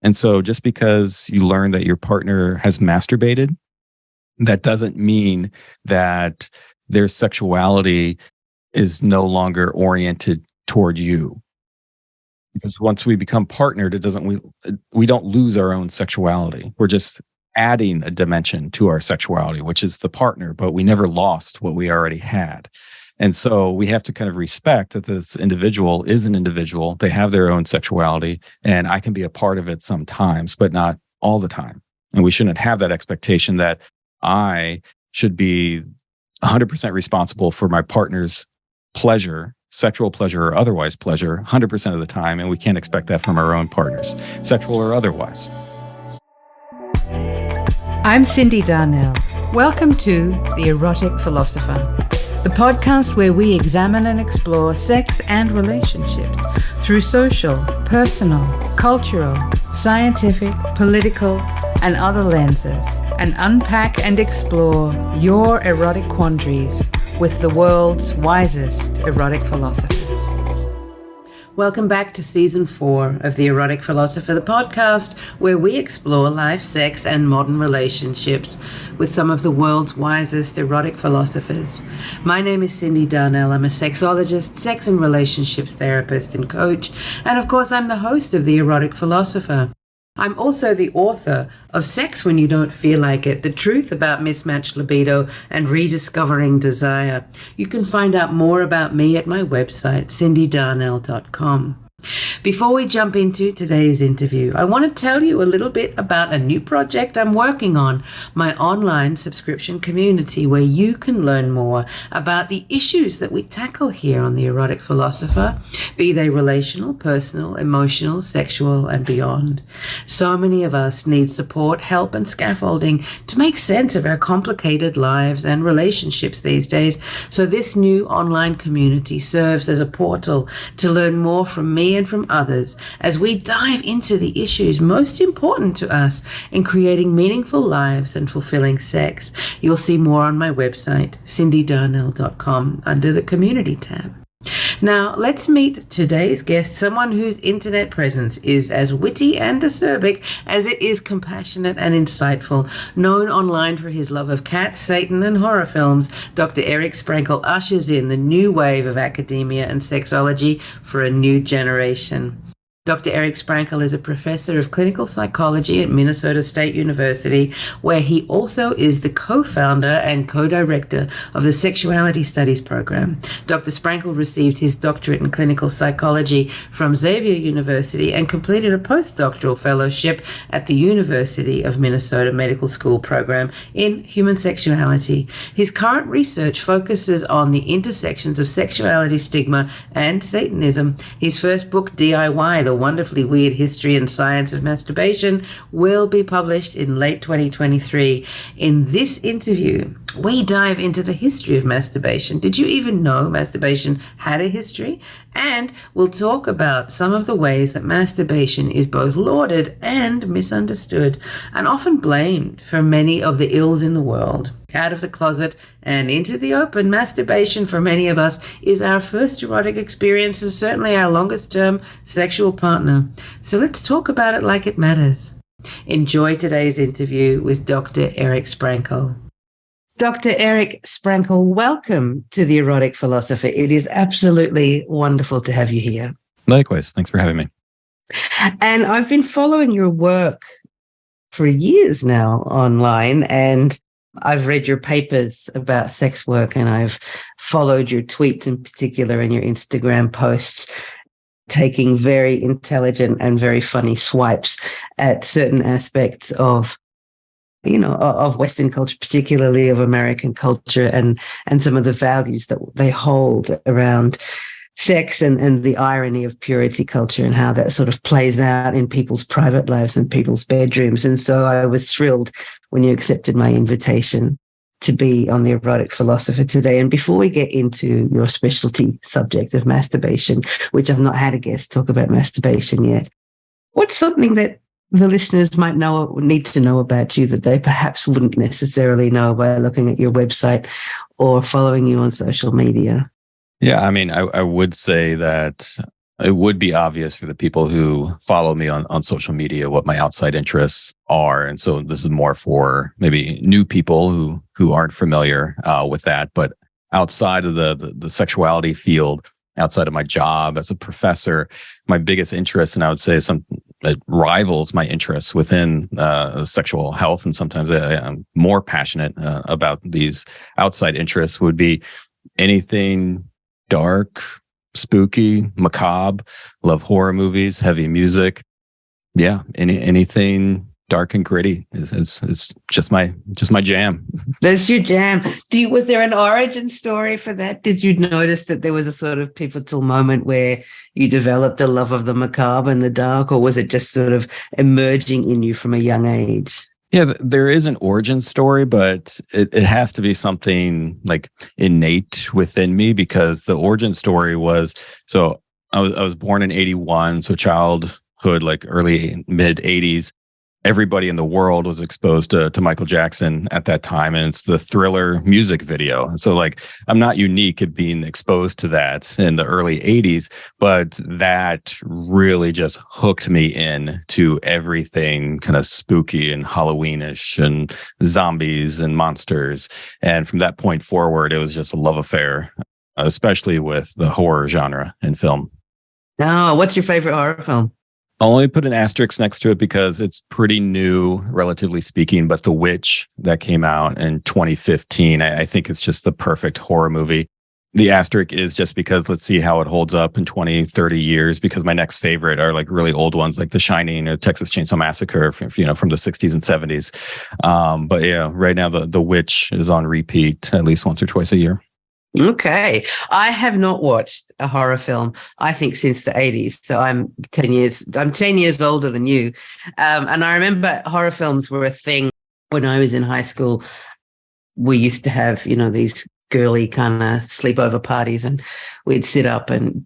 And so just because you learn that your partner has masturbated, that doesn't mean that their sexuality is no longer oriented toward you. Because once we become partnered, we don't lose our own sexuality. We're just adding a dimension to our sexuality, which is the partner, but we never lost what we already had. And so we have to kind of respect that this individual is an individual. They have their own sexuality, and I can be a part of it sometimes, but not all the time. And we shouldn't have that expectation that I should be 100% responsible for my partner's pleasure, sexual pleasure or otherwise pleasure, 100% of the time. And we can't expect that from our own partners, sexual or otherwise. I'm Cindy Darnell. Welcome to The Erotic Philosopher, the podcast where we examine and explore sex and relationships through social, personal, cultural, scientific, political, and other lenses, and unpack and explore your erotic quandaries with the world's wisest erotic philosopher. Welcome back to Season 4 of The Erotic Philosopher, the podcast where we explore life, sex, and modern relationships with some of the world's wisest erotic philosophers. My name is Cindy Darnell. I'm a sexologist, sex and relationships therapist and coach, and of course I'm the host of The Erotic Philosopher. I'm also the author of Sex When You Don't Feel Like It, The Truth About Mismatched Libido and Rediscovering Desire. You can find out more about me at my website, cindydarnell.com. Before we jump into today's interview, I want to tell you a little bit about a new project I'm working on, my online subscription community, where you can learn more about the issues that we tackle here on The Erotic Philosopher, be they relational, personal, emotional, sexual, and beyond. So many of us need support, help, and scaffolding to make sense of our complicated lives and relationships these days. So this new online community serves as a portal to learn more from me and from others as we dive into the issues most important to us in creating meaningful lives and fulfilling sex. You'll see more on my website, cindydarnell.com, under the community tab. Now, let's meet today's guest, someone whose internet presence is as witty and acerbic as it is compassionate and insightful. Known online for his love of cats, Satan, and horror films, Dr. Eric Sprankle ushers in the new wave of academia and sexology for a new generation. Dr. Eric Sprankle is a professor of clinical psychology at Minnesota State University, where he also is the co-founder and co-director of the Sexuality Studies program. Dr. Sprankle received his doctorate in clinical psychology from Xavier University and completed a postdoctoral fellowship at the University of Minnesota Medical School program in Human Sexuality. His current research focuses on the intersections of sexuality, stigma, and Satanism. His first book, DIY, The Wonderfully Weird History and Science of Masturbation, will be published in late 2023. In this interview, we dive into the history of masturbation. Did you even know masturbation had a history? And we'll talk about some of the ways that masturbation is both lauded and misunderstood, and often blamed for many of the ills in the world. Out of the closet and into the open, masturbation for many of us is our first erotic experience and certainly our longest term sexual partner. So let's talk about it like it matters. Enjoy today's interview with Dr. Eric Sprankle. Dr. Eric Sprankle, welcome to The Erotic Philosopher. It is absolutely wonderful to have you here. Likewise. Thanks for having me. And I've been following your work for years now online, and I've read your papers about sex work, and I've followed your tweets in particular and your Instagram posts, taking very intelligent and very funny swipes at certain aspects of Western culture, particularly of American culture, and some of the values that they hold around sex and the irony of purity culture and how that sort of plays out in people's private lives and people's bedrooms. And so I was thrilled when you accepted my invitation to be on The Erotic Philosopher today. And before we get into your specialty subject of masturbation, which I've not had a guest talk about masturbation yet, what's something that the listeners might need to know about you that they perhaps wouldn't necessarily know by looking at your website or following you on social media? Yeah, I mean, I would say that it would be obvious for the people who follow me on social media what my outside interests are. And so this is more for maybe new people who aren't familiar with that. But outside of the sexuality field, outside of my job as a professor, my biggest interest, and I would say it rivals my interests within sexual health, and sometimes I'm more passionate about these outside interests, would be anything dark, spooky, macabre. Love horror movies, heavy music. Yeah, anything dark and gritty is just my jam. That's your jam. Was there an origin story for that? Did you notice that there was a sort of pivotal moment where you developed a love of the macabre and the dark, or was it just sort of emerging in you from a young age? Yeah, there is an origin story, but it has to be something like innate within me, because the origin story was, so I was born in 81, so childhood, like early mid 80s. Everybody in the world was exposed to Michael Jackson at that time, and it's the Thriller music video. And so like, I'm not unique at being exposed to that in the early 80s, but that really just hooked me in to everything kind of spooky and Halloweenish and zombies and monsters. And from that point forward, it was just a love affair, especially with the horror genre in film. Oh, what's your favorite horror film? I'll only put an asterisk next to it because it's pretty new, relatively speaking, but The Witch that came out in 2015, I think it's just the perfect horror movie. The asterisk is just because let's see how it holds up in 20, 30 years, because my next favorite are like really old ones like The Shining or Texas Chainsaw Massacre, from the 60s and 70s. But yeah, right now the Witch is on repeat at least once or twice a year. Okay. I have not watched a horror film, I think, since the 80s. So I'm 10 years older than you. And I remember horror films were a thing when I was in high school. We used to have, these girly kind of sleepover parties, and we'd sit up and,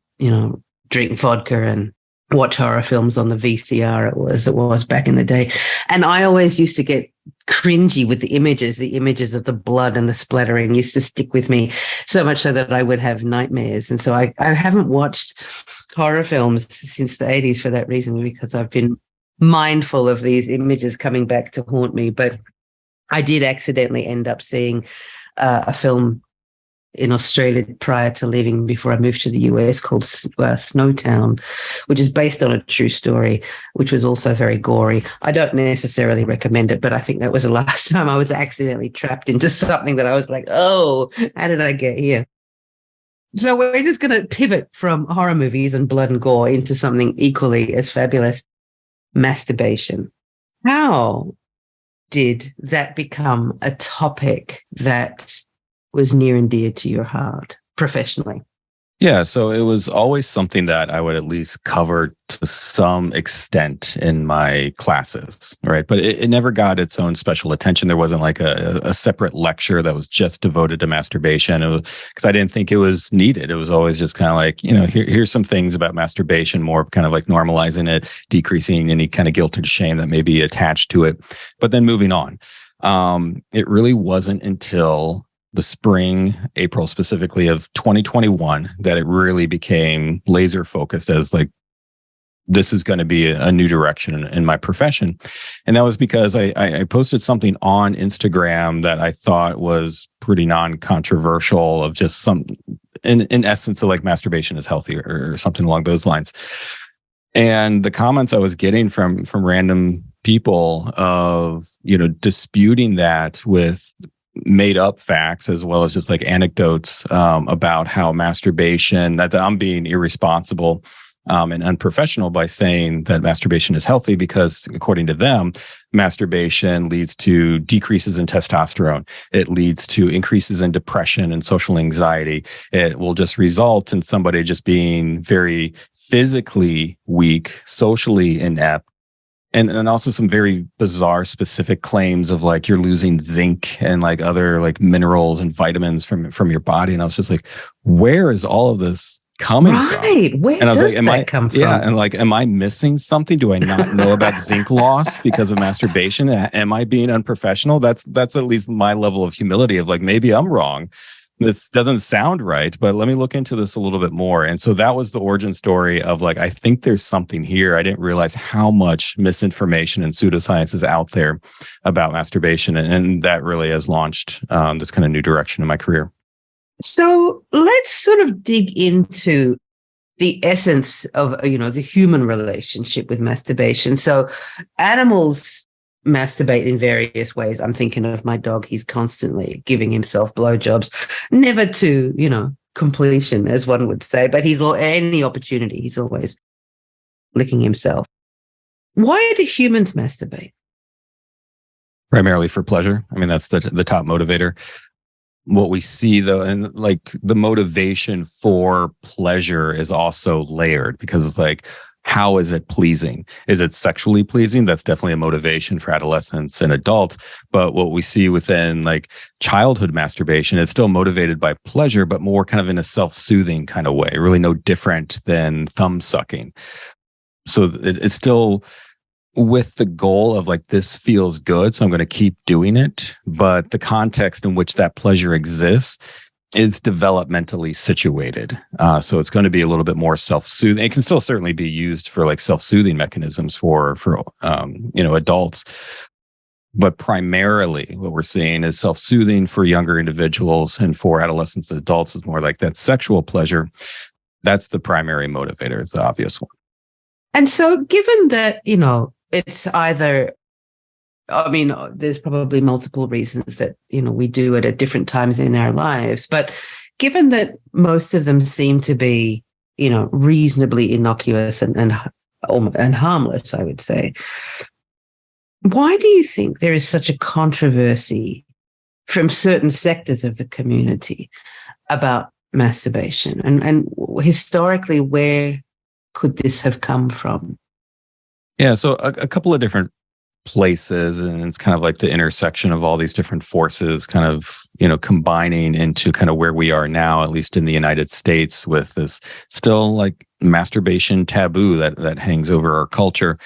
drink vodka and watch horror films on the VCR. It was back in the day. And I always used to get cringy with the images of the blood and the splattering used to stick with me, so much so that I would have nightmares. And so I haven't watched horror films since the 80s for that reason, because I've been mindful of these images coming back to haunt me. But I did accidentally end up seeing a film in Australia prior to leaving, before I moved to the US, called Snowtown, which is based on a true story, which was also very gory. I don't necessarily recommend it, but I think that was the last time I was accidentally trapped into something that I was like, oh, how did I get here? So we're just going to pivot from horror movies and blood and gore into something equally as fabulous, masturbation. How did that become a topic that was near and dear to your heart professionally? Yeah, so it was always something that I would at least cover to some extent in my classes, right? But it never got its own special attention. There wasn't like a separate lecture that was just devoted to masturbation, because I didn't think it was needed. It was always just kind of like, here's some things about masturbation, more kind of like normalizing it, decreasing any kind of guilt or shame that may be attached to it, but then moving on. It really wasn't until the spring, April specifically, of 2021 that it really became laser focused as like, this is going to be a new direction in my profession. And that was because I posted something on Instagram that I thought was pretty non-controversial, of just some, in essence, of like, masturbation is healthy or something along those lines. And the comments I was getting from random people of, disputing that with made up facts, as well as just like anecdotes about how masturbation, that I'm being irresponsible and unprofessional by saying that masturbation is healthy, because according to them, masturbation leads to decreases in testosterone. It leads to increases in depression and social anxiety. It will just result in somebody just being very physically weak, socially inept, and also some very bizarre specific claims of like, you're losing zinc and like other like minerals and vitamins from your body. And I was just like, where is all of this coming from? Right. Where and I was does like, that come from? Yeah. And like, am I missing something? Do I not know about zinc loss because of masturbation? Am I being unprofessional? That's at least my level of humility of like, maybe I'm wrong. this doesn't sound right, but let me look into this a little bit more. And so that was the origin story of like, I think there's something here. I didn't realize how much misinformation and pseudoscience is out there about masturbation. And that really has launched this kind of new direction in my career. So let's sort of dig into the essence of, the human relationship with masturbation. So animals masturbate in various ways. I'm thinking of my dog. He's constantly giving himself blowjobs, never to, completion, as one would say, but any opportunity, he's always licking himself. Why do humans masturbate? Primarily for pleasure. I mean, that's the top motivator. What we see though, and like the motivation for pleasure is also layered, because it's like, how is it pleasing? Is it sexually pleasing? That's definitely a motivation for adolescents and adults. But what we see within like childhood masturbation is still motivated by pleasure, but more kind of in a self-soothing kind of way, really no different than thumb sucking. So it's still with the goal of like, this feels good, so I'm going to keep doing it. But the context in which that pleasure exists is developmentally situated. So it's going to be a little bit more self-soothing. It can still certainly be used for like self-soothing mechanisms for adults. But primarily what we're seeing is self-soothing for younger individuals, and for adolescents and adults is more like that sexual pleasure. That's the primary motivator. It's the obvious one. And so given that, it's either, there's probably multiple reasons that, we do it at different times in our lives. But given that most of them seem to be, reasonably innocuous and harmless, I would say, why do you think there is such a controversy from certain sectors of the community about masturbation? And historically, where could this have come from? Yeah, so a couple of different places, and it's kind of like the intersection of all these different forces kind of, combining into kind of where we are now, at least in the United States, with this still like masturbation taboo that hangs over our culture.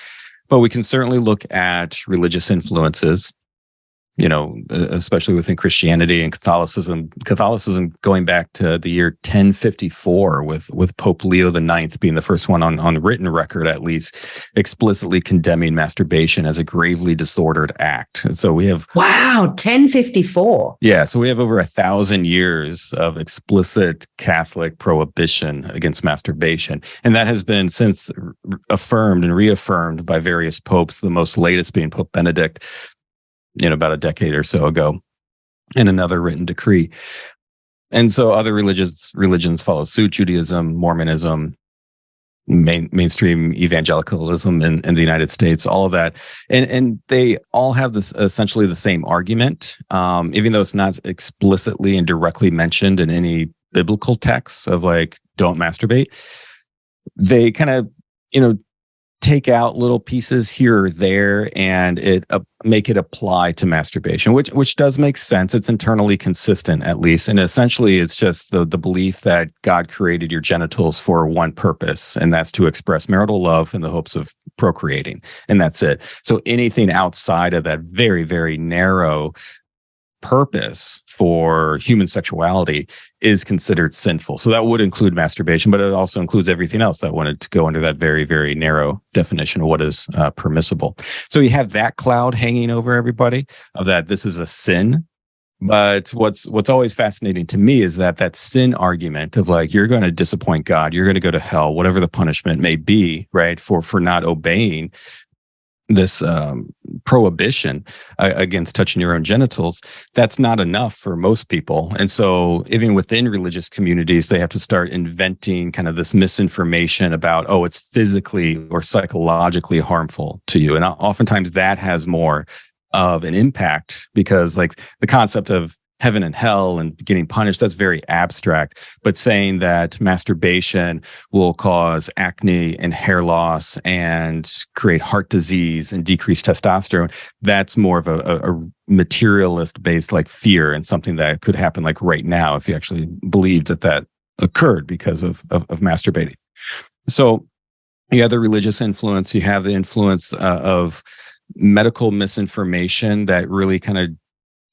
But we can certainly look at religious influences, especially within Christianity and Catholicism. Catholicism going back to the year 1054, with Pope Leo IX being the first one on written record, at least, explicitly condemning masturbation as a gravely disordered act. And so we have 1054. Yeah, so we have over 1,000 years of explicit Catholic prohibition against masturbation, and that has been since affirmed and reaffirmed by various popes. The most latest being Pope Benedict, about a decade or so ago, in another written decree. And so other religions follow suit: Judaism, Mormonism, mainstream evangelicalism in the United States, all of that. And they all have this essentially the same argument, even though it's not explicitly and directly mentioned in any biblical texts of like, don't masturbate. They kind of, take out little pieces here or there and make it apply to masturbation, which does make sense. It's internally consistent, at least. And essentially, it's just the belief that God created your genitals for one purpose, and that's to express marital love in the hopes of procreating. And that's it. So anything outside of that very, very narrow purpose for human sexuality is considered sinful. So that would include masturbation, but it also includes everything else that wanted to go under that very, very narrow definition of what is permissible. So you have that cloud hanging over everybody of that this is a sin. But what's always fascinating to me is that sin argument of like, you're going to disappoint God, you're going to go to hell, whatever the punishment may be, right, for not obeying this prohibition against touching your own genitals. That's not enough for most people. And so even within religious communities, they have to start inventing kind of this misinformation about, it's physically or psychologically harmful to you. And oftentimes that has more of an impact, because like the concept of heaven and hell and getting punished, that's very abstract. But saying that masturbation will cause acne and hair loss and create heart disease and decrease testosterone, that's more of a materialist based like fear, and something that could happen like right now if you actually believed that occurred because of masturbating. So you have the religious influence, you have the influence of medical misinformation that really kind of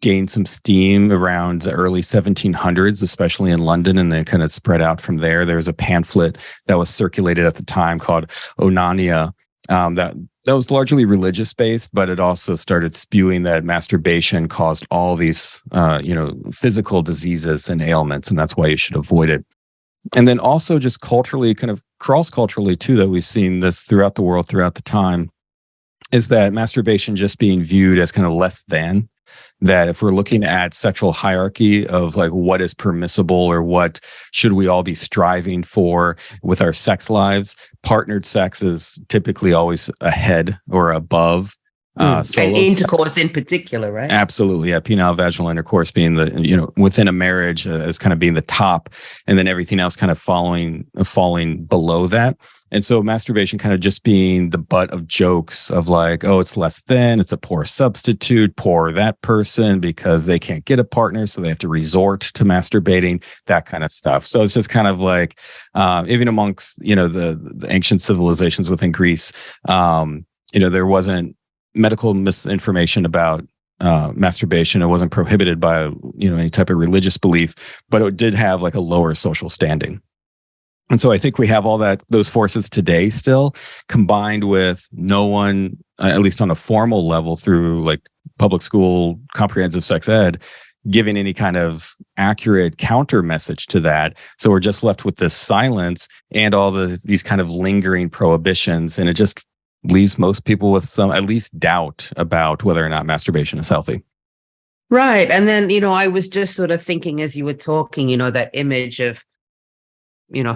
gained some steam around the early 1700s, especially in London, and then kind of spread out from there. There was a pamphlet that was circulated at the time called Onania, that was largely religious based, but it also started spewing that masturbation caused all these, physical diseases and ailments, and that's why you should avoid it. And then also just culturally, kind of cross culturally too, that we've seen this throughout the world, throughout the time, is that masturbation just being viewed as kind of less than. That if we're looking at sexual hierarchy of like what is permissible or what should we all be striving for with our sex lives, partnered sex is typically always ahead or above. And intercourse in particular, right? Absolutely, yeah. Penile vaginal intercourse being the, within a marriage as kind of being the top, and then everything else kind of falling below that. And so masturbation kind of just being the butt of jokes of like, oh, it's less than, it's a poor substitute, poor that person because they can't get a partner, so they have to resort to masturbating, that kind of stuff. So it's just kind of like, even amongst, the ancient civilizations within Greece, there wasn't medical misinformation about masturbation. It wasn't prohibited by, any type of religious belief, but it did have like a lower social standing. And so I think we have all those forces today still, combined with no one, at least on a formal level through like public school comprehensive sex ed, giving any kind of accurate counter message to that. So we're just left with this silence and all these kind of lingering prohibitions. And it just leaves most people with some at least doubt about whether or not masturbation is healthy. Right. And then, I was just sort of thinking as you were talking, that image of,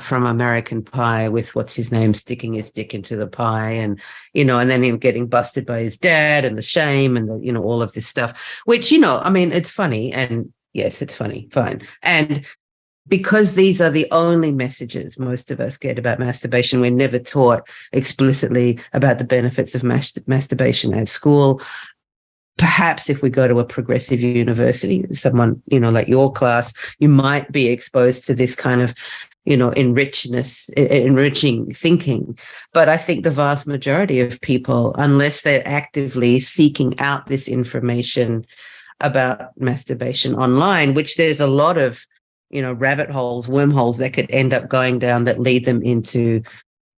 from American Pie with what's his name sticking his dick into the pie and, and then him getting busted by his dad and the shame and the, all of this stuff, which, it's funny. And yes, it's funny. Fine. And because these are the only messages most of us get about masturbation, we're never taught explicitly about the benefits of masturbation at school. Perhaps if we go to a progressive university, someone, like your class, you might be exposed to this kind of, enriching thinking. But I think the vast majority of people, unless they're actively seeking out this information about masturbation online, which there's a lot of, rabbit holes, wormholes that could end up going down that lead them into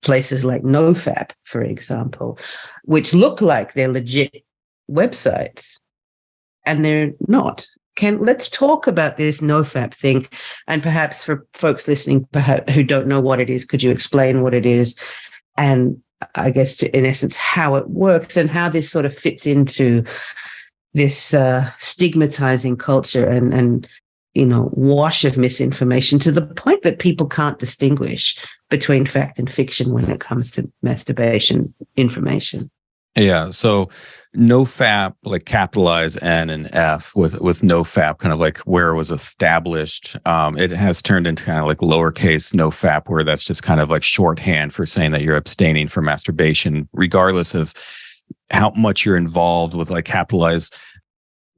places like NoFap, for example, which look like they're legit websites, and they're not. Let's talk about this NoFap thing, and perhaps for folks listening who don't know what it is, could you explain what it is, and I guess in essence how it works and how this sort of fits into this stigmatizing culture and wash of misinformation to the point that people can't distinguish between fact and fiction when it comes to masturbation information. Yeah. So NoFap, like capitalize N and F with NoFap, kind of like where it was established. It has turned into kind of like lowercase NoFap, where that's just kind of like shorthand for saying that you're abstaining from masturbation, regardless of how much you're involved with like capitalize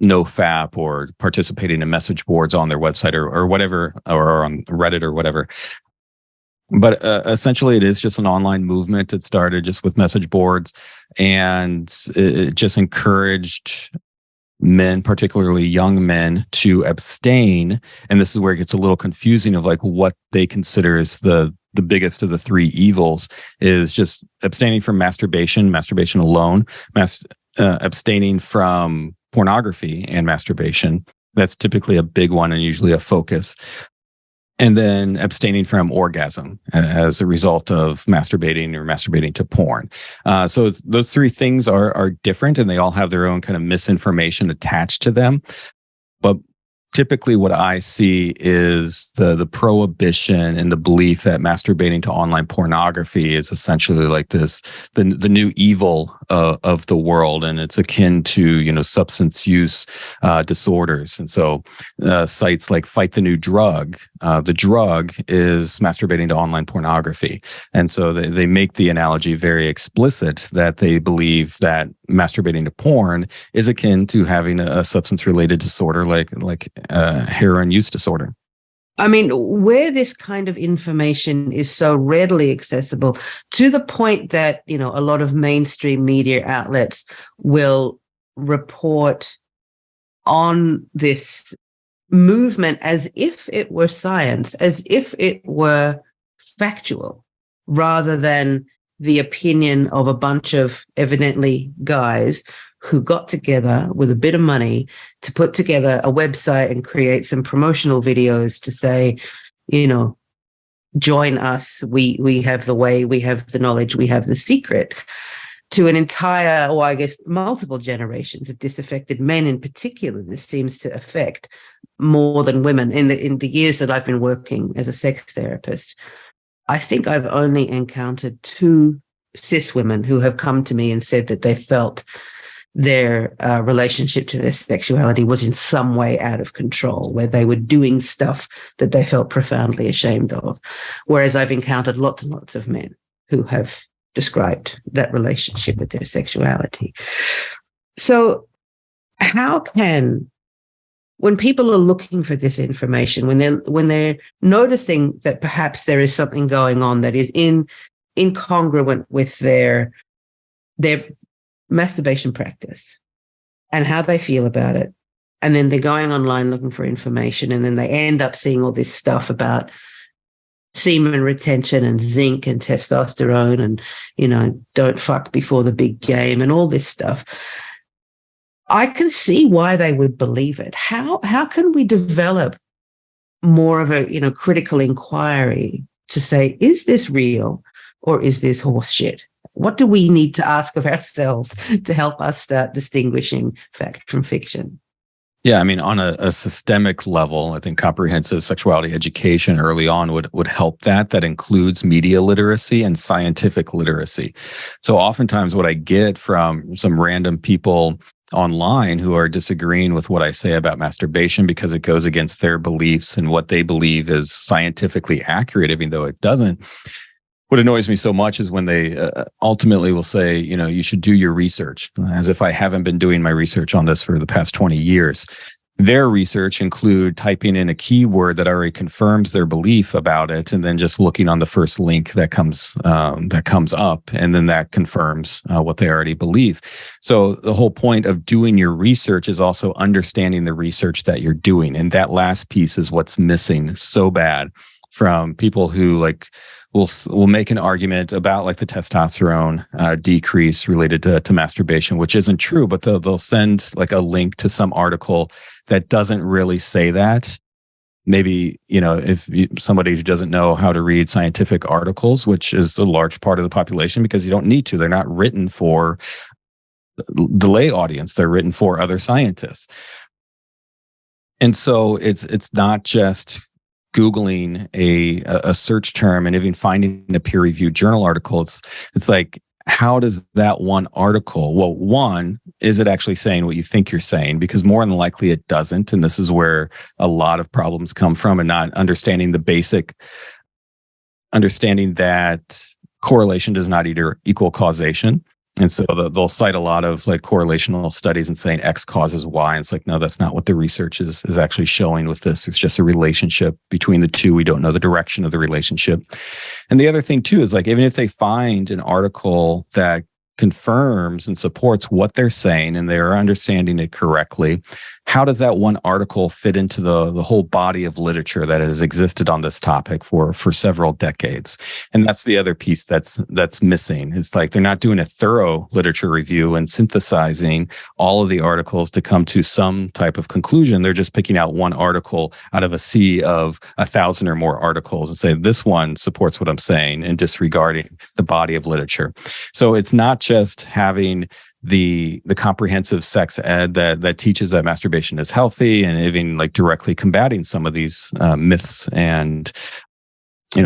NoFap or participating in message boards on their website or whatever, or on Reddit or whatever. But essentially, it is just an online movement. It started just with message boards, and it just encouraged men, particularly young men, to abstain. And this is where it gets a little confusing of like what they consider is the biggest of the three evils is just abstaining from masturbation alone, abstaining from pornography and masturbation. That's typically a big one and usually a focus. And then abstaining from orgasm as a result of masturbating to porn. So those three things are different, and they all have their own kind of misinformation attached to them. But typically what I see is the prohibition and the belief that masturbating to online pornography is essentially like the new evil of the world, and it's akin to substance use disorders. And so sites like Fight the New Drug, the drug is masturbating to online pornography, and so they make the analogy very explicit that they believe that masturbating to porn is akin to having a substance related disorder like heroin use disorder. I mean, where this kind of information is so readily accessible to the point that, a lot of mainstream media outlets will report on this movement as if it were science, as if it were factual, rather than the opinion of a bunch of evidently guys who got together with a bit of money to put together a website and create some promotional videos to say, join us. We have the way, we have the knowledge, we have the secret, to an entire, or I guess multiple generations of disaffected men in particular. This seems to affect more than women. In the years that I've been working as a sex therapist, I think I've only encountered 2 cis women who have come to me and said that they felt their relationship to their sexuality was in some way out of control, where they were doing stuff that they felt profoundly ashamed of. Whereas I've encountered lots and lots of men who have described that relationship with their sexuality. So how can, when people are looking for this information, when they're noticing that perhaps there is something going on that is incongruent with their masturbation practice and how they feel about it, and then they're going online looking for information, and then they end up seeing all this stuff about semen retention and zinc and testosterone and, don't fuck before the big game and all this stuff, I can see why they would believe it. How can we develop more of a, critical inquiry to say, is this real or is this horse shit? What do we need to ask of ourselves to help us start distinguishing fact from fiction? Yeah, I mean, on a systemic level, I think comprehensive sexuality education early on would help that. That includes media literacy and scientific literacy. So oftentimes what I get from some random people online who are disagreeing with what I say about masturbation because it goes against their beliefs and what they believe is scientifically accurate, even though it doesn't. What annoys me so much is when they ultimately will say, you should do your research, as if I haven't been doing my research on this for the past 20 years. Their research include typing in a keyword that already confirms their belief about it, and then just looking on the first link that comes up, and then that confirms what they already believe. So the whole point of doing your research is also understanding the research that you're doing, and that last piece is what's missing so bad from people who will make an argument about the testosterone decrease related to masturbation, which isn't true, but they'll send a link to some article that doesn't really say that. Maybe, if somebody who doesn't know how to read scientific articles, which is a large part of the population, because you don't need to, they're not written for the lay audience, they're written for other scientists. And so it's not just Googling a search term and even finding a peer-reviewed journal article. It's like, how does that one article, well, one, is it actually saying what you think you're saying? Because more than likely it doesn't. And this is where a lot of problems come from, and not understanding that correlation does not equal causation. And so they'll cite a lot of correlational studies and saying X causes Y. And it's no, that's not what the research is actually showing with this. It's just a relationship between the two. We don't know the direction of the relationship. And the other thing too is even if they find an article that confirms and supports what they're saying and they're understanding it correctly, how does that one article fit into the whole body of literature that has existed on this topic for several decades? And that's the other piece that's missing. It's they're not doing a thorough literature review and synthesizing all of the articles to come to some type of conclusion. They're just picking out one article out of a sea of 1,000 or more articles and say, this one supports what I'm saying, and disregarding the body of literature. So it's not just having the comprehensive sex ed that teaches that masturbation is healthy, and even directly combating some of these myths and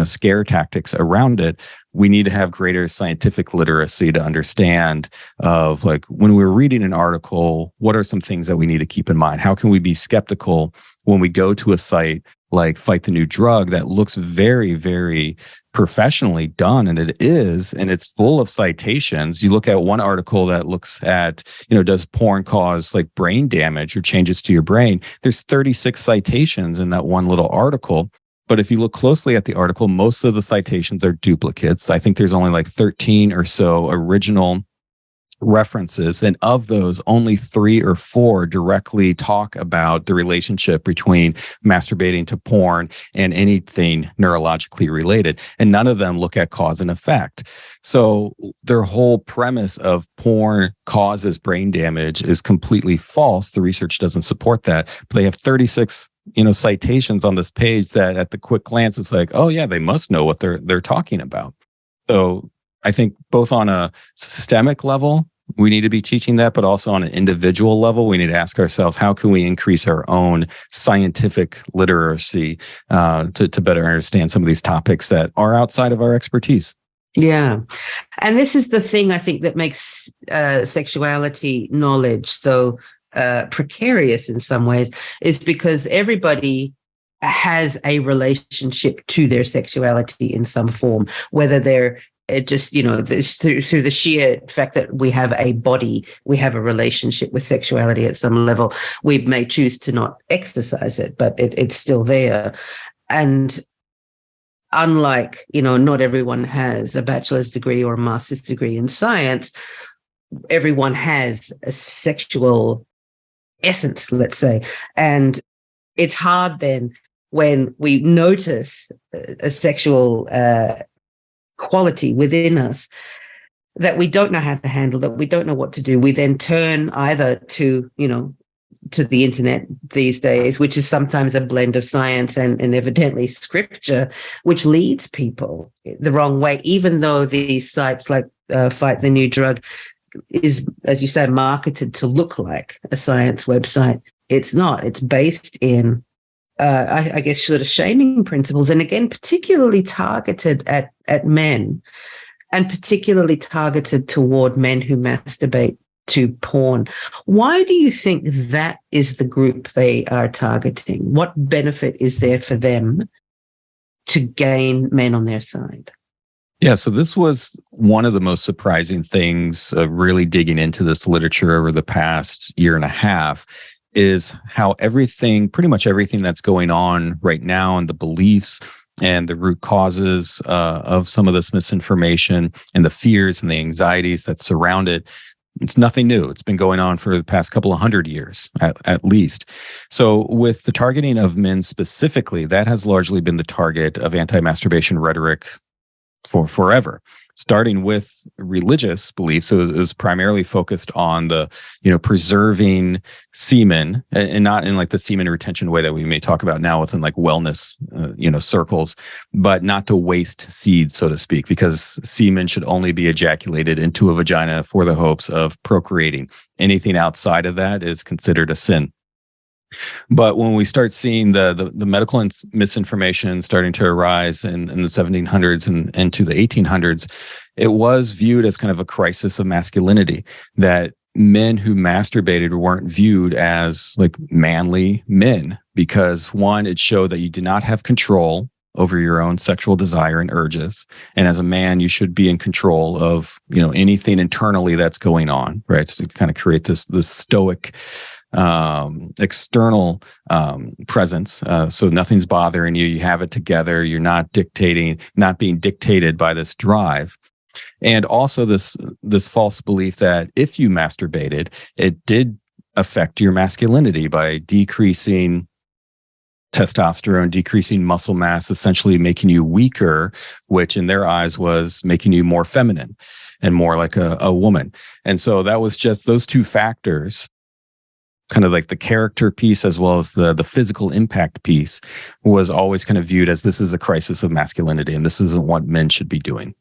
scare tactics around it. We need to have greater scientific literacy to understand of when we're reading an article, what are some things that we need to keep in mind? How can we be skeptical when we go to a site like Fight the New Drug that looks very, very professionally done, and it's full of citations. You look at one article that looks at, does porn cause brain damage or changes to your brain? There's 36 citations in that one little article. But if you look closely at the article, most of the citations are duplicates. I think there's only 13 or so original references, and of those, only 3 or 4 directly talk about the relationship between masturbating to porn and anything neurologically related, and none of them look at cause and effect. So their whole premise of porn causes brain damage is completely false. The research doesn't support that. But they have 36 citations on this page that at the quick glance it's like, oh yeah, they must know what they're talking about. So I think both on a systemic level, we need to be teaching that, but also on an individual level, we need to ask ourselves, how can we increase our own scientific literacy to better understand some of these topics that are outside of our expertise? Yeah. And this is the thing I think that makes sexuality knowledge so precarious in some ways, is because everybody has a relationship to their sexuality in some form, whether they're just, through the sheer fact that we have a body, we have a relationship with sexuality at some level. We may choose to not exercise it, but it's still there. And unlike, not everyone has a bachelor's degree or a master's degree in science, everyone has a sexual essence, let's say. And it's hard then when we notice a sexual quality within us that we don't know how to handle, that we don't know what to do. We then turn either to the internet these days, which is sometimes a blend of science and evidently scripture, which leads people the wrong way, even though these sites like Fight the New Drug is, as you say, marketed to look like a science website. It's not. It's based in I guess, sort of shaming principles, and again, particularly targeted at men, and particularly targeted toward men who masturbate to porn. Why do you think that is the group they are targeting? What benefit is there for them to gain men on their side? Yeah, so this was one of the most surprising things of really digging into this literature over the past year and a half, is how pretty much everything that's going on right now, and the beliefs and the root causes of some of this misinformation and the fears and the anxieties that surround it, it's nothing new. It's been going on for the past couple of 100 years, at least. So with the targeting of men specifically, that has largely been the target of anti-masturbation rhetoric for forever, starting with religious beliefs. So it was primarily focused on the, preserving semen, and not in like the semen retention way that we may talk about now within like wellness, circles, but not to waste seed, so to speak, because semen should only be ejaculated into a vagina for the hopes of procreating. Anything outside of that is considered a sin. But when we start seeing the medical misinformation starting to arise in the 1700s and into the 1800s, it was viewed as kind of a crisis of masculinity, that men who masturbated weren't viewed as like manly men, because one, it showed that you did not have control over your own sexual desire and urges. And as a man, you should be in control of, anything internally that's going on, right? So to kind of create this stoic external presence, so nothing's bothering you. You have it together. You're not being dictated by this drive. And also this false belief that if you masturbated, it did affect your masculinity by decreasing testosterone, decreasing muscle mass, essentially making you weaker, which in their eyes was making you more feminine and more like a woman. And so that was just those two factors, kind of like the character piece as well as the physical impact piece, was always kind of viewed as this is a crisis of masculinity and this isn't what men should be doing.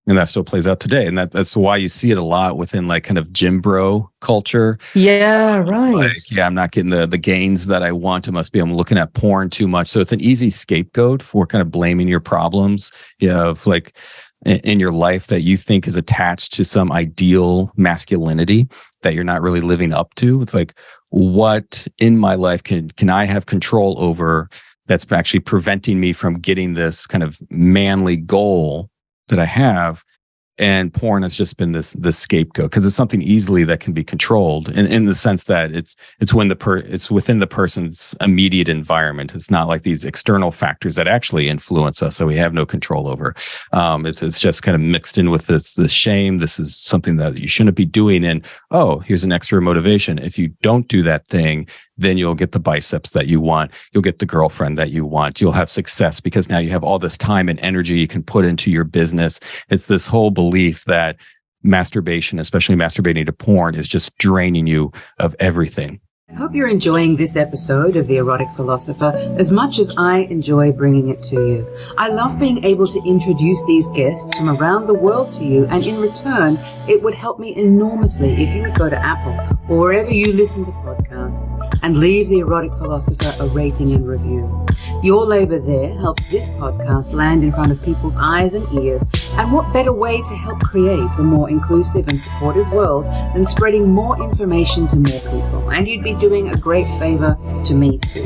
And that still plays out today. And that's why you see it a lot within like kind of gym bro culture. Yeah, right. Like, yeah, I'm not getting the gains that I want. It must be I'm looking at porn too much. So it's an easy scapegoat for kind of blaming your problems of like in your life that you think is attached to some ideal masculinity that you're not really living up to. It's like, what in my life can I have control over that's actually preventing me from getting this kind of manly goal that I have? And porn has just been this scapegoat because it's something easily that can be controlled in the sense that it's within the person's immediate environment. It's not like these external factors that actually influence us that we have no control over. It's just kind of mixed in with this shame. This is something that you shouldn't be doing. And oh, here's an extra motivation. If you don't do that thing, then you'll get the biceps that you want. You'll get the girlfriend that you want. You'll have success because now you have all this time and energy you can put into your business. It's this whole belief that masturbation, especially masturbating to porn, is just draining you of everything. I hope you're enjoying this episode of The Erotic Philosopher as much as I enjoy bringing it to you. I love being able to introduce these guests from around the world to you, and in return, it would help me enormously if you would go to Apple or wherever you listen to podcasts and leave The Erotic Philosopher a rating and review. Your labor there helps this podcast land in front of people's eyes and ears, and what better way to help create a more inclusive and supportive world than spreading more information to more people, and you'd be doing a great favor to me too.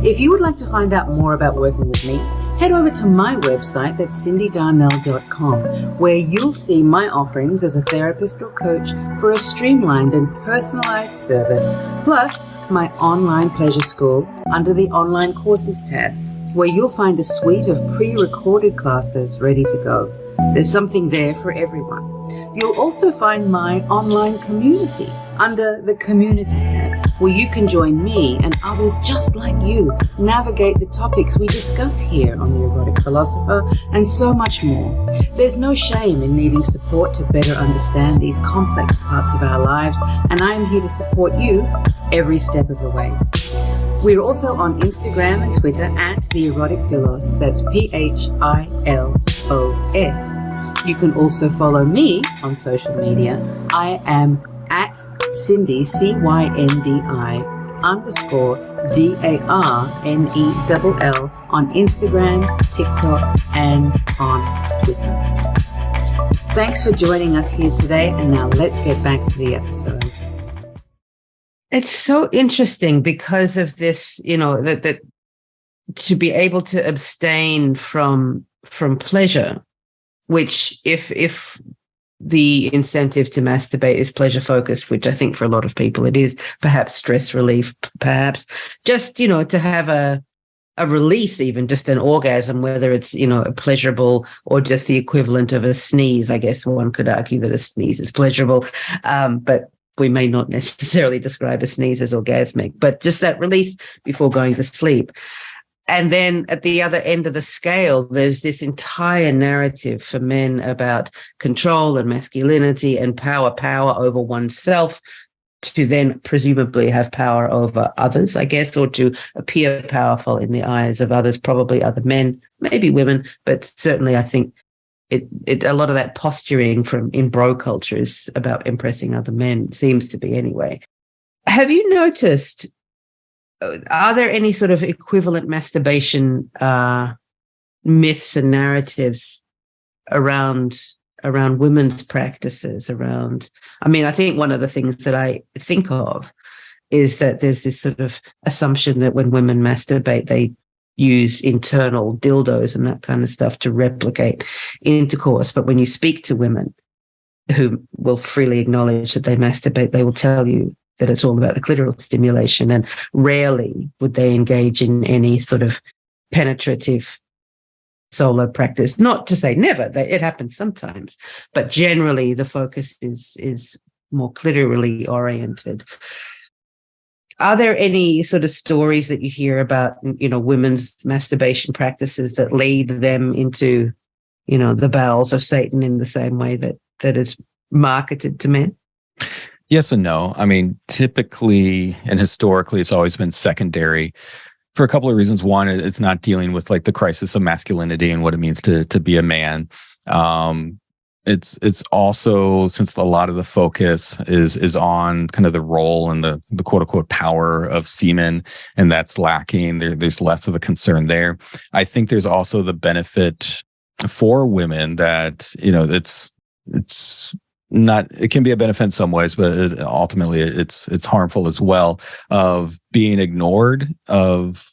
If you would like to find out more about working with me, head over to my website, that's cindydarnell.com, where you'll see my offerings as a therapist or coach for a streamlined and personalized service, plus my online pleasure school under the online courses tab, where you'll find a suite of pre-recorded classes ready to go. There's something there for everyone. You'll also find my online community under the community tab, where you can join me and others just like you navigate the topics we discuss here on The Erotic Philosopher and so much more. There's no shame in needing support to better understand these complex parts of our lives, and I am here to support you every step of the way. We're also on Instagram and Twitter at The Erotic Philos, that's PHILOS. You can also follow me on social media. I am at Cindy, CYNDI _DARNELL on Instagram, TikTok, and on Twitter. Thanks for joining us here today, and now let's get back to the episode. It's so interesting because of this, that to be able to abstain from pleasure, which if the incentive to masturbate is pleasure focused, which I think for a lot of people it is, perhaps stress relief, perhaps just, to have a release, even just an orgasm, whether it's, pleasurable or just the equivalent of a sneeze. I guess one could argue that a sneeze is pleasurable, but we may not necessarily describe a sneeze as orgasmic, but just that release before going to sleep. And then at the other end of the scale, there's this entire narrative for men about control and masculinity and power over oneself, to then presumably have power over others, I guess, or to appear powerful in the eyes of others, probably other men, maybe women, but certainly I think a lot of that posturing in bro culture is about impressing other men, seems to be anyway. Have you noticed, are there any sort of equivalent masturbation myths and narratives around women's practices? I think one of the things that I think of is that there's this sort of assumption that when women masturbate, they use internal dildos and that kind of stuff to replicate intercourse. But when you speak to women who will freely acknowledge that they masturbate, they will tell you that it's all about the clitoral stimulation, and rarely would they engage in any sort of penetrative solo practice. Not to say never, it happens sometimes, but generally the focus is more clitorally oriented. Are there any sort of stories that you hear about, women's masturbation practices that lead them into, the bowels of Satan in the same way that is marketed to men? Yes and no. I mean, typically and historically, it's always been secondary for a couple of reasons. One, it's not dealing with like the crisis of masculinity and what it means to be a man. It's also, since a lot of the focus is on kind of the role and the quote unquote power of semen, and that's lacking. There's less of a concern there. I think there's also the benefit for women that, it's not, it can be a benefit in some ways, but ultimately it's harmful as well, of being ignored, of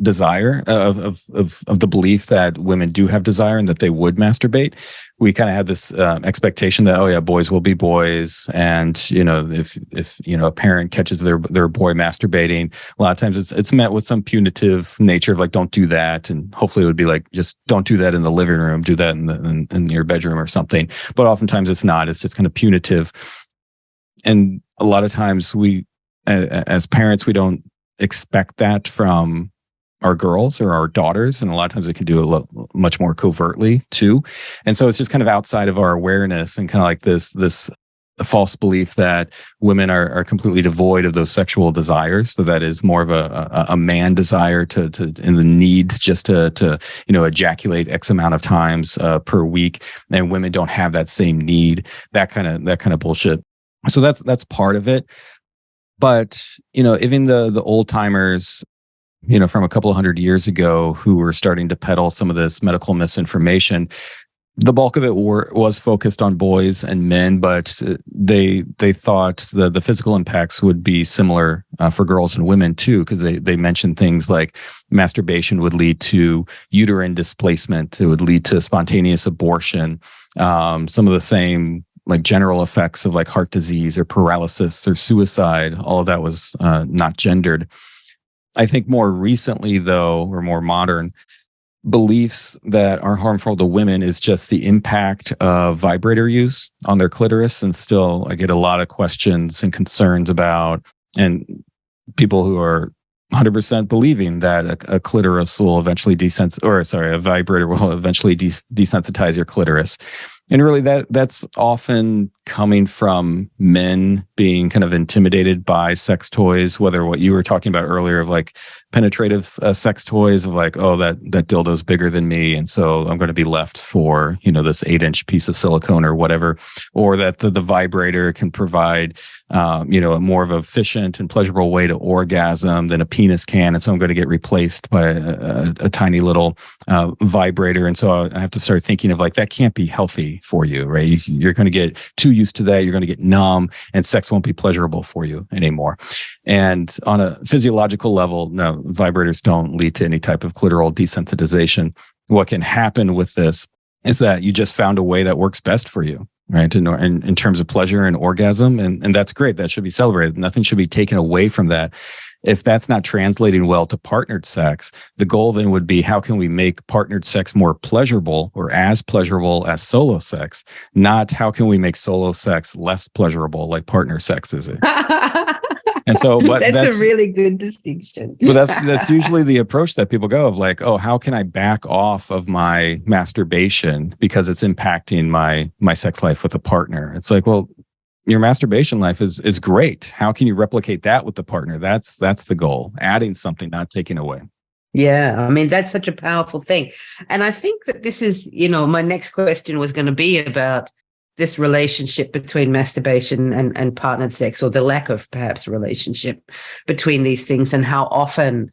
desire of the belief that women do have desire and that they would masturbate. We kind of have this expectation that, oh yeah, boys will be boys, and you know, if you know, a parent catches their boy masturbating, a lot of times it's met with some punitive nature of like, don't do that, and hopefully it would be like, just don't do that in the living room, do that in your bedroom or something. But oftentimes it's not. It's just kind of punitive, and a lot of times we, as parents, we don't expect that from our girls or our daughters, and a lot of times they can do it much more covertly too. And so it's just kind of outside of our awareness, and kind of like this false belief that women are completely devoid of those sexual desires. So that is more of a man desire to in the need just to you know, ejaculate X amount of times per week, and women don't have that same need. That kind of bullshit. So that's part of it. But you know, even the old timers, you know, from a couple of 100 years ago, who were starting to peddle some of this medical misinformation, the bulk of it was focused on boys and men, but they thought the physical impacts would be similar for girls and women too, because they mentioned things like masturbation would lead to uterine displacement, it would lead to spontaneous abortion, some of the same like general effects of like heart disease or paralysis or suicide. All of that was not gendered. I think more recently, though, or more modern, beliefs that are harmful to women is just the impact of vibrator use on their clitoris. And still, I get a lot of questions and concerns about, and people who are 100% believing that a clitoris will eventually a vibrator will eventually desensitize your clitoris. And really that's often coming from men being kind of intimidated by sex toys, whether what you were talking about earlier of like penetrative sex toys of like, oh, that dildo's bigger than me, and so I'm going to be left for, you know, this 8-inch piece of silicone or whatever, or that the vibrator can provide, you know, a more of an efficient and pleasurable way to orgasm than a penis can, and so I'm going to get replaced by a tiny little vibrator. And so I have to start thinking of like, that can't be healthy for you, right? You're going to get too used to that. You're going to get numb, and sex won't be pleasurable for you anymore. And on a physiological level, no, vibrators don't lead to any type of clitoral desensitization. What can happen with this is that you just found a way that works best for you, right? In terms of pleasure and orgasm. And that's great. That should be celebrated. Nothing should be taken away from that. If that's not translating well to partnered sex, the goal then would be, how can we make partnered sex more pleasurable or as pleasurable as solo sex? Not how can we make solo sex less pleasurable like partner sex is it? And so, but that's a really good distinction. But that's usually the approach that people go of like, oh, how can I back off of my masturbation because it's impacting my sex life with a partner? It's like, well, your masturbation life is great. How can you replicate that with the partner? That's the goal. Adding something, not taking away. Yeah, I mean, that's such a powerful thing. And I think that this is, you know, my next question was going to be about this relationship between masturbation and partnered sex, or the lack of perhaps relationship between these things, and how often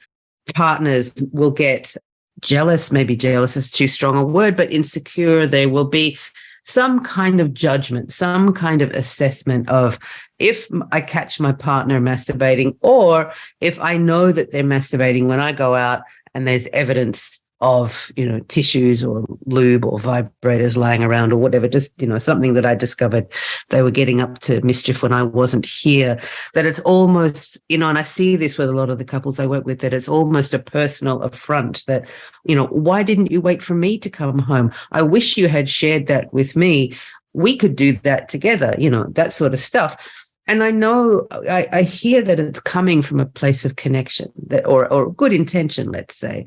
partners will get jealous. Maybe jealous is too strong a word, but insecure. There will be some kind of judgment, some kind of assessment of, if I catch my partner masturbating, or if I know that they're masturbating when I go out and there's evidence of, you know, tissues or lube or vibrators lying around or whatever, just, you know, something that I discovered they were getting up to mischief when I wasn't here, that it's almost, you know, and I see this with a lot of the couples I work with, that it's almost a personal affront that, you know, why didn't you wait for me to come home? I wish you had shared that with me. We could do that together, you know, that sort of stuff. And I know, I hear that it's coming from a place of connection, that, or good intention, let's say,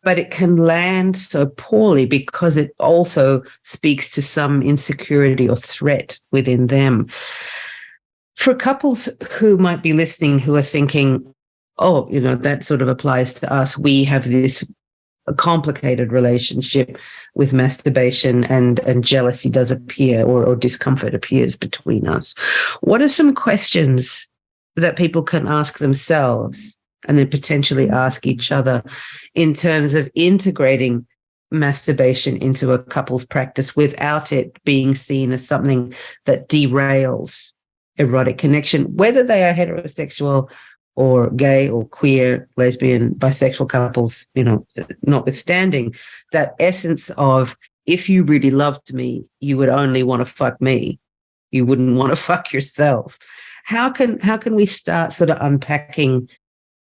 but it can land so poorly because it also speaks to some insecurity or threat within them. For couples who might be listening who are thinking, oh, you know, that sort of applies to us. We have this complicated relationship with masturbation, and jealousy does appear, or discomfort appears between us. What are some questions that people can ask themselves and then potentially ask each other in terms of integrating masturbation into a couple's practice without it being seen as something that derails erotic connection, whether they are heterosexual or gay or queer, lesbian, bisexual couples, notwithstanding, that essence of, if you really loved me, you would only want to fuck me. You wouldn't want to fuck yourself. How can we start sort of unpacking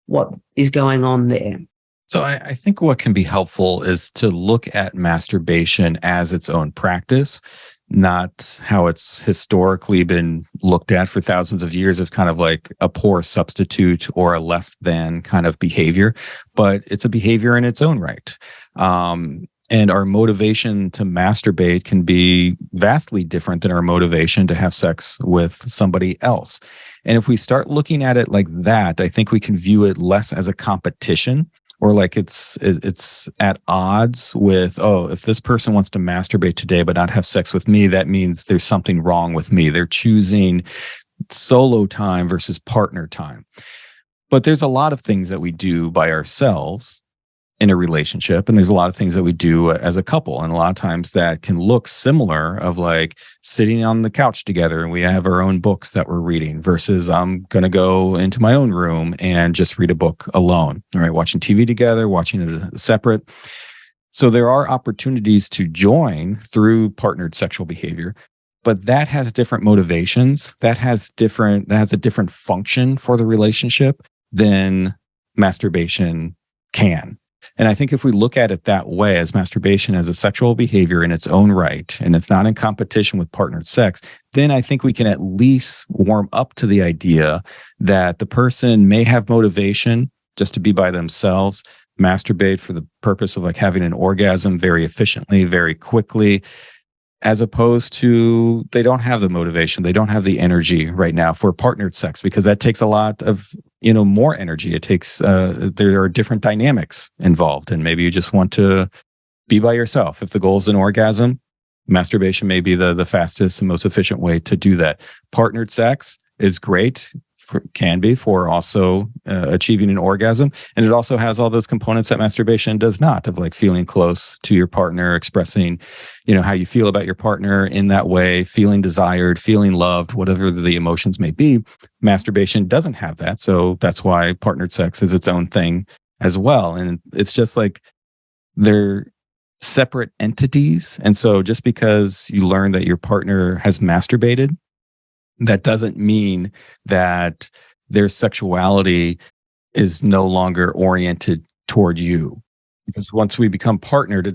what is going on there? So I think what can be helpful is to look at masturbation as its own practice, not how it's historically been looked at for thousands of years of kind of like a poor substitute or a less than kind of behavior, but it's a behavior in its own right. And our motivation to masturbate can be vastly different than our motivation to have sex with somebody else. And if we start looking at it like that, I think we can view it less as a competition, or like it's at odds with, oh, if this person wants to masturbate today but not have sex with me, that means there's something wrong with me. They're choosing solo time versus partner time. But there's a lot of things that we do by ourselves in a relationship, and there's a lot of things that we do as a couple, and a lot of times that can look similar, of like sitting on the couch together and we have our own books that we're reading, versus I'm going to go into my own room and just read a book alone, all right, watching TV together, watching it separate. So there are opportunities to join through partnered sexual behavior, but that has different motivations, that has a different function for the relationship than masturbation can. And I think if we look at it that way, as masturbation as a sexual behavior in its own right, and it's not in competition with partnered sex, then I think we can at least warm up to the idea that the person may have motivation just to be by themselves, masturbate for the purpose of like having an orgasm very efficiently, very quickly, as opposed to they don't have the motivation, they don't have the energy right now for partnered sex, because that takes a lot of more energy. It takes there are different dynamics involved, and maybe you just want to be by yourself. If the goal is an orgasm, masturbation may be the fastest and most efficient way to do that. Partnered sex is great, can be for also achieving an orgasm, and it also has all those components that masturbation does not, of like feeling close to your partner, expressing how you feel about your partner in that way, feeling desired, feeling loved, whatever the emotions may be. Masturbation doesn't have that, so that's why partnered sex is its own thing as well. And it's just like they're separate entities, and so just because you learn that your partner has masturbated, that doesn't mean that their sexuality is no longer oriented toward you. Because once we become partnered,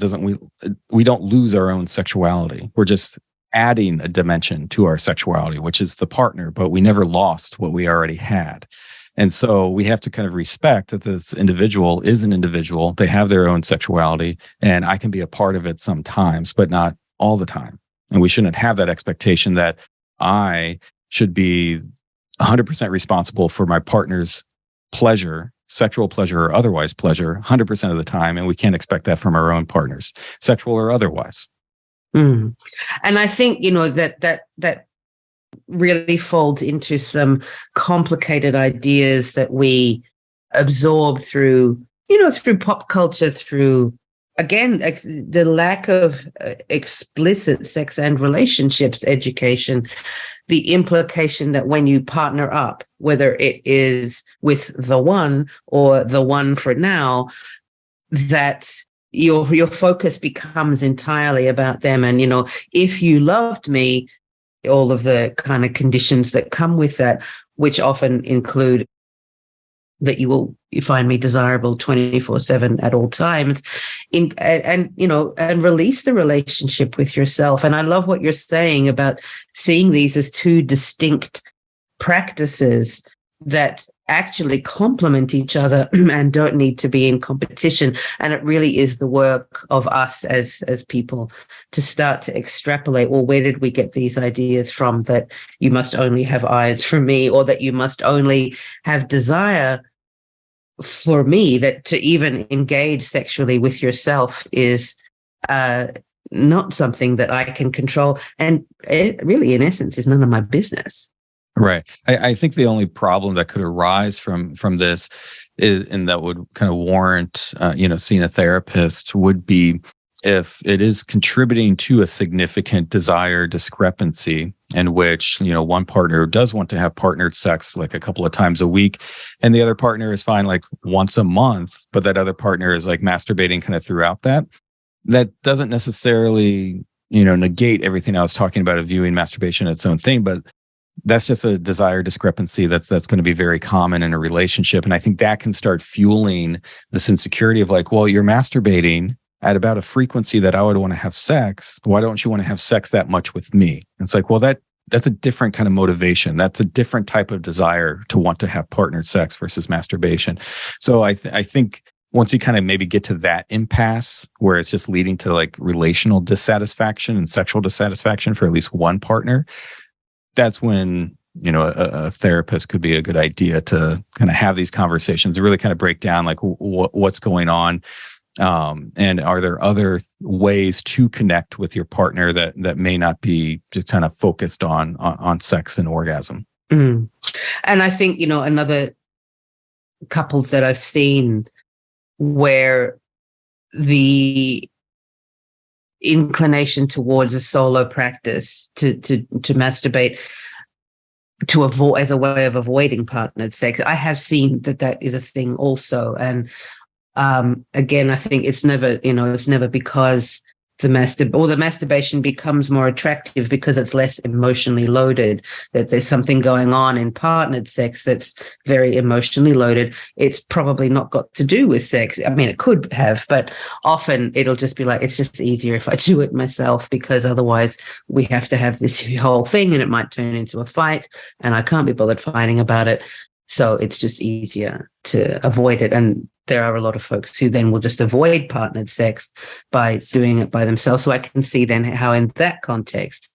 we don't lose our own sexuality. We're just adding a dimension to our sexuality, which is the partner, but we never lost what we already had. And so we have to kind of respect that this individual is an individual. They have their own sexuality, and I can be a part of it sometimes, but not all the time. And we shouldn't have that expectation that I should be 100% responsible for my partner's pleasure, sexual pleasure or otherwise pleasure, 100% of the time. And we can't expect that from our own partners, sexual or otherwise. Mm. And I think, that really folds into some complicated ideas that we absorb through pop culture, through, again, the lack of explicit sex and relationships education, the implication that when you partner up, whether it is with the one or the one for now, that your focus becomes entirely about them. And, if you loved me, all of the kind of conditions that come with that, which often include that you find me desirable 24/7 at all times, and release the relationship with yourself. And I love what you're saying about seeing these as two distinct practices that actually complement each other and don't need to be in competition. And it really is the work of us as people to start to extrapolate, well, where did we get these ideas from, that you must only have eyes for me, or that you must only have desire for me, that to even engage sexually with yourself is not something that I can control. And it really, in essence, is none of my business. Right. I think the only problem that could arise from this is, and that would kind of warrant, seeing a therapist, would be if it is contributing to a significant desire discrepancy in which, one partner does want to have partnered sex like a couple of times a week, and the other partner is fine like once a month, but that other partner is like masturbating kind of throughout that. That doesn't necessarily, negate everything I was talking about of viewing masturbation its own thing, but that's just a desire discrepancy that's going to be very common in a relationship. And I think that can start fueling this insecurity of like, well, you're masturbating at about a frequency that I would want to have sex. Why don't you want to have sex that much with me? And it's like, well, that's a different kind of motivation. That's a different type of desire to want to have partnered sex versus masturbation. So I think once you kind of maybe get to that impasse where it's just leading to like relational dissatisfaction and sexual dissatisfaction for at least one partner, that's when, a therapist could be a good idea to kind of have these conversations and really kind of break down like what's going on. And are there other ways to connect with your partner that may not be just kind of focused on sex and orgasm? Mm. And I think, another couples that I've seen where the inclination towards a solo practice to masturbate to avoid as a way of avoiding partnered sex, I have seen that is a thing also. And again, I think it's never because the masturbation becomes more attractive because it's less emotionally loaded, that there's something going on in partnered sex that's very emotionally loaded. It's probably not got to do with sex. I mean, it could have, but often it'll just be like, it's just easier if I do it myself, because otherwise we have to have this whole thing and it might turn into a fight and I can't be bothered fighting about it. So it's just easier to avoid it. And there are a lot of folks who then will just avoid partnered sex by doing it by themselves. So I can see then how in that context,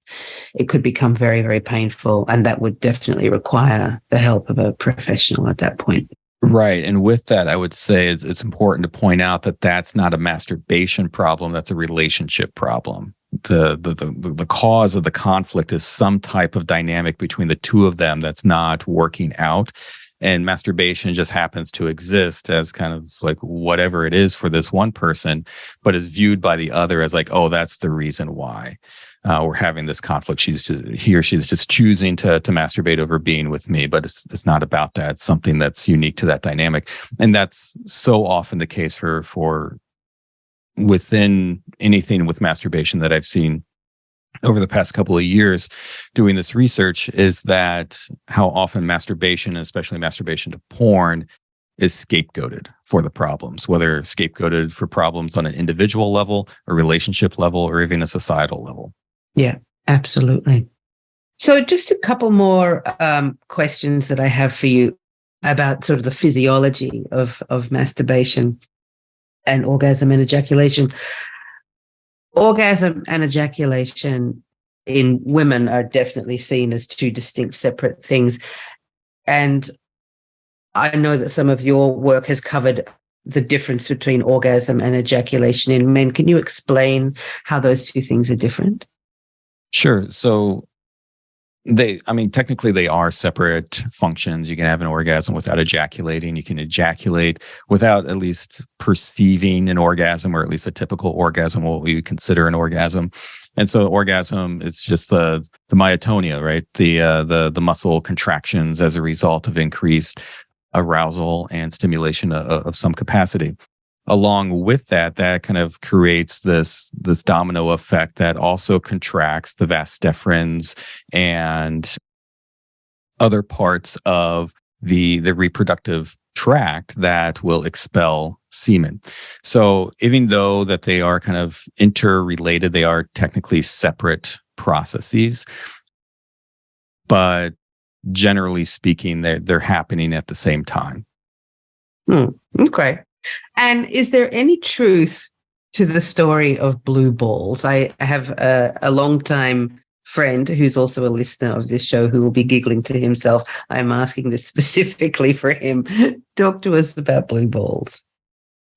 it could become very, very painful. And that would definitely require the help of a professional at that point. Right. And with that, I would say it's important to point out that that's not a masturbation problem. That's a relationship problem. The cause of the conflict is some type of dynamic between the two of them that's not working out. And masturbation just happens to exist as kind of like whatever it is for this one person, but is viewed by the other as like, oh, that's the reason why we're having this conflict. She's just choosing to masturbate over being with me, but it's not about that. It's something that's unique to that dynamic. And that's so often the case for within anything with masturbation that I've seen over the past couple of years doing this research, is that how often masturbation, especially masturbation to porn, is scapegoated for the problems, whether scapegoated for problems on an individual level, a relationship level, or even a societal level. Yeah, absolutely. So just a couple more questions that I have for you about sort of the physiology of masturbation and orgasm and ejaculation. Orgasm and ejaculation in women are definitely seen as two distinct, separate things. And I know that some of your work has covered the difference between orgasm and ejaculation in men. Can you explain how those two things are different? Sure. So technically they are separate functions. You can have an orgasm without ejaculating. You can ejaculate without at least perceiving an orgasm, or at least a typical orgasm, what we would consider an orgasm. And so orgasm is just the myotonia, right? The muscle contractions as a result of increased arousal and stimulation of some capacity. Along with that kind of creates this domino effect that also contracts the vas deferens and other parts of the reproductive tract that will expel semen. So even though that they are kind of interrelated, they are technically separate processes, but generally speaking, they're happening at the same time. Okay. And is there any truth to the story of blue balls? I have a long-time friend who's also a listener of this show who will be giggling to himself. I'm asking this specifically for him. Talk to us about blue balls.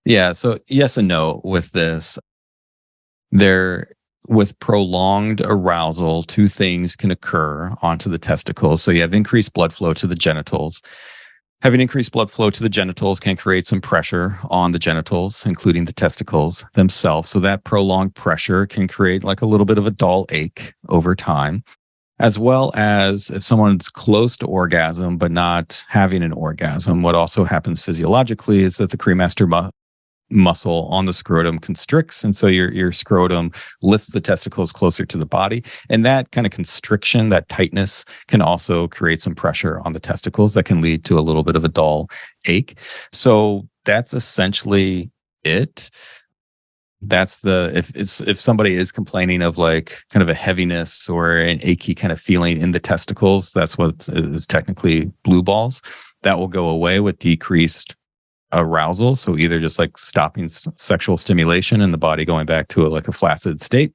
Yeah, so yes and no with this. With prolonged arousal, two things can occur onto the testicles. So you have increased blood flow to the genitals. Having increased blood flow to the genitals can create some pressure on the genitals, including the testicles themselves. So that prolonged pressure can create like a little bit of a dull ache over time. as well as if someone's close to orgasm but not having an orgasm. What also happens physiologically is that the cremaster muscle on the scrotum constricts, and so your scrotum lifts the testicles closer to the body, and that kind of constriction, that tightness, can also create some pressure on the testicles that can lead to a little bit of a dull ache. So that's essentially it. That's if somebody is complaining of like kind of a heaviness or an achy kind of feeling in the testicles, that's what is technically blue balls. That will go away with decreased arousal. So either just like stopping sexual stimulation and the body going back to a flaccid state,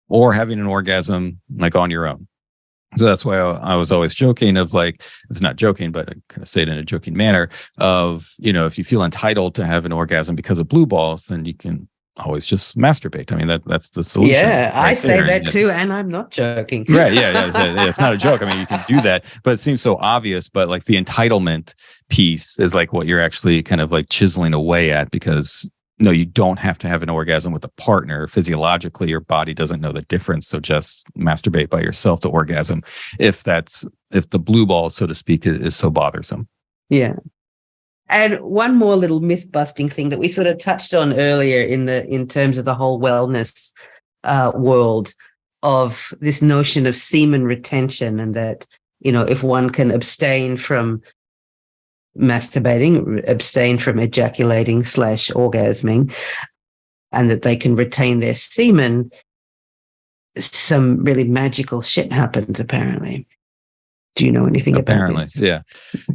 or having an orgasm like on your own. So that's why I was always joking of like, it's not joking, but I kind of say it in a joking manner of, if you feel entitled to have an orgasm because of blue balls, then you can always just masturbate. I mean, that's the solution. Yeah, I say that too, and I'm not joking. Right. Yeah. It's not a joke. I mean, you can do that, but it seems so obvious. But like the entitlement piece is like what you're actually kind of like chiseling away at, because no, you don't have to have an orgasm with a partner. Physiologically, your body doesn't know the difference. So just masturbate by yourself to orgasm if the blue ball, so to speak, is so bothersome. Yeah. And one more little myth busting thing that we sort of touched on earlier in terms of the whole wellness world, of this notion of semen retention, and that, if one can abstain from masturbating, abstain from ejaculating / orgasming, and that they can retain their semen, some really magical shit happens, apparently. Do you know anything about this? Yeah.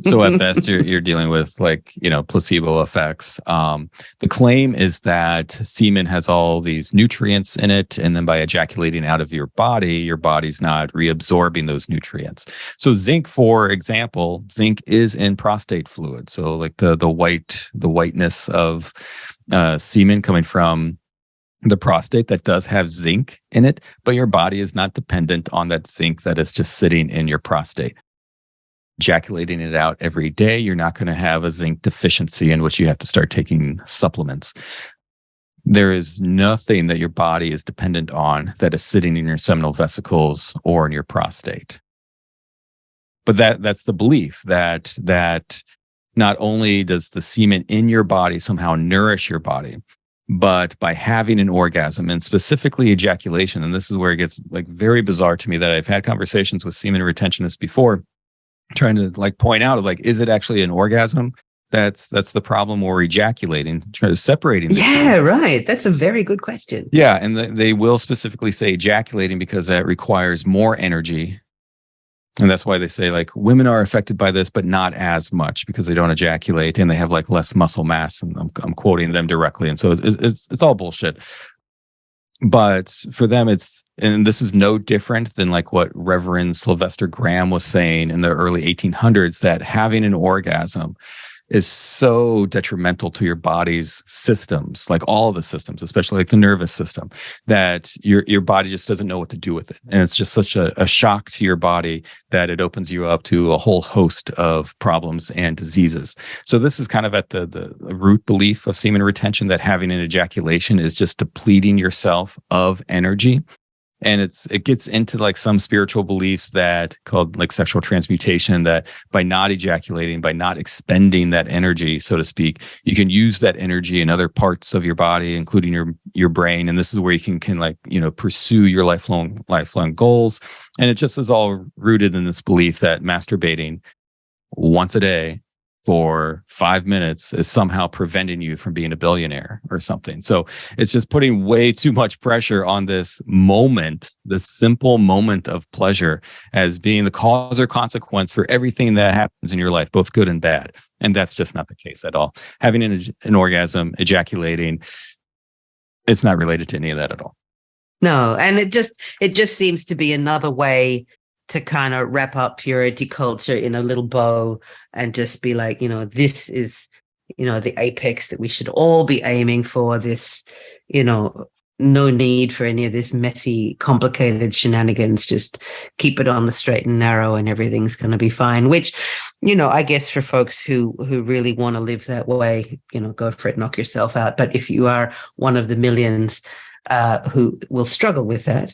So at best, you're dealing with like, placebo effects. The claim is that semen has all these nutrients in it, and then by ejaculating out of your body's not reabsorbing those nutrients. So zinc, for example, zinc is in prostate fluid. So like the whiteness of semen coming from the prostate, that does have zinc in it, but your body is not dependent on that zinc that is just sitting in your prostate. Ejaculating it out every day, you're not going to have a zinc deficiency in which you have to start taking supplements. There is nothing that your body is dependent on that is sitting in your seminal vesicles or in your prostate. But that's the belief that not only does the semen in your body somehow nourish your body, but by having an orgasm, and specifically ejaculation, and this is where it gets like very bizarre to me, that I've had conversations with semen retentionists before, trying to like point out of like, is it actually an orgasm that's the problem, or ejaculating, try to separating the two? Two. Right. That's a very good question. Yeah, and they will specifically say ejaculating because that requires more energy. And that's why they say like women are affected by this, but not as much, because they don't ejaculate and they have like less muscle mass. And I'm quoting them directly. And so it's all bullshit. But for them, and this is no different than like what Reverend Sylvester Graham was saying in the early 1800s, that having an orgasm is so detrimental to your body's systems, like all of the systems, especially like the nervous system, that your body just doesn't know what to do with it. And it's just such a shock to your body that it opens you up to a whole host of problems and diseases. So this is kind of at the root belief of semen retention, that having an ejaculation is just depleting yourself of energy. And it gets into like some spiritual beliefs that called like sexual transmutation, that by not ejaculating, by not expending that energy, so to speak, you can use that energy in other parts of your body, including your brain. And this is where you can like, pursue your lifelong goals. And it just is all rooted in this belief that masturbating once a day for 5 minutes is somehow preventing you from being a billionaire or something. So it's just putting way too much pressure on this moment, this simple moment of pleasure, as being the cause or consequence for everything that happens in your life, both good and bad. And that's just not the case at all. Having an orgasm, ejaculating, it's not related to any of that at all. No, and it just seems to be another way to kind of wrap up purity culture in a little bow and just be like, this is, the apex that we should all be aiming for. This, no need for any of this messy, complicated shenanigans. Just keep it on the straight and narrow and everything's going to be fine, which, I guess for folks who really want to live that way, go for it, knock yourself out. But if you are one of the millions who will struggle with that,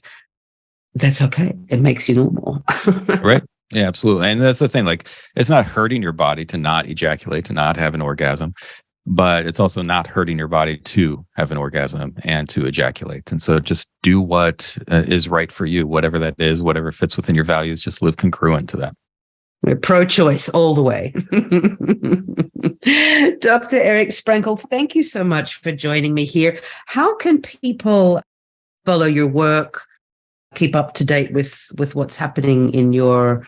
that's okay. It makes you normal. Right. Yeah, absolutely. And that's the thing. Like, it's not hurting your body to not ejaculate, to not have an orgasm, but it's also not hurting your body to have an orgasm and to ejaculate. And so just do what is right for you, whatever that is, whatever fits within your values, just live congruent to that. We're pro-choice all the way. Dr. Eric Sprankle, thank you so much for joining me here. How can people follow your work, keep up to date with what's happening in your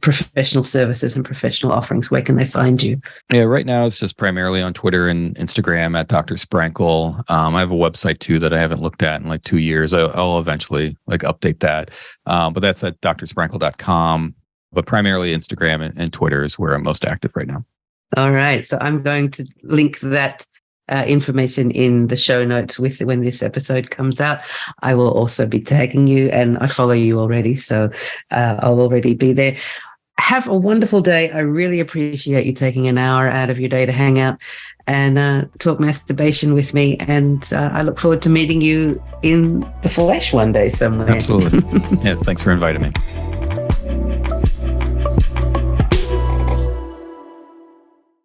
professional services and professional offerings? Where can they find you? Yeah, right now it's just primarily on Twitter and Instagram at Dr. Sprankle. I have a website too that I haven't looked at in like 2 years. I'll eventually like update that. But that's at drsprankle.com. But primarily Instagram and Twitter is where I'm most active right now. All right. So I'm going to link that information in the show notes with when this episode comes out. I will also be tagging you, and I follow you already, so I'll already be there. Have a wonderful day. I really appreciate you taking an hour out of your day to hang out and talk masturbation with me. And I look forward to meeting you in the flesh one day somewhere. Absolutely. Yes. Thanks for inviting me.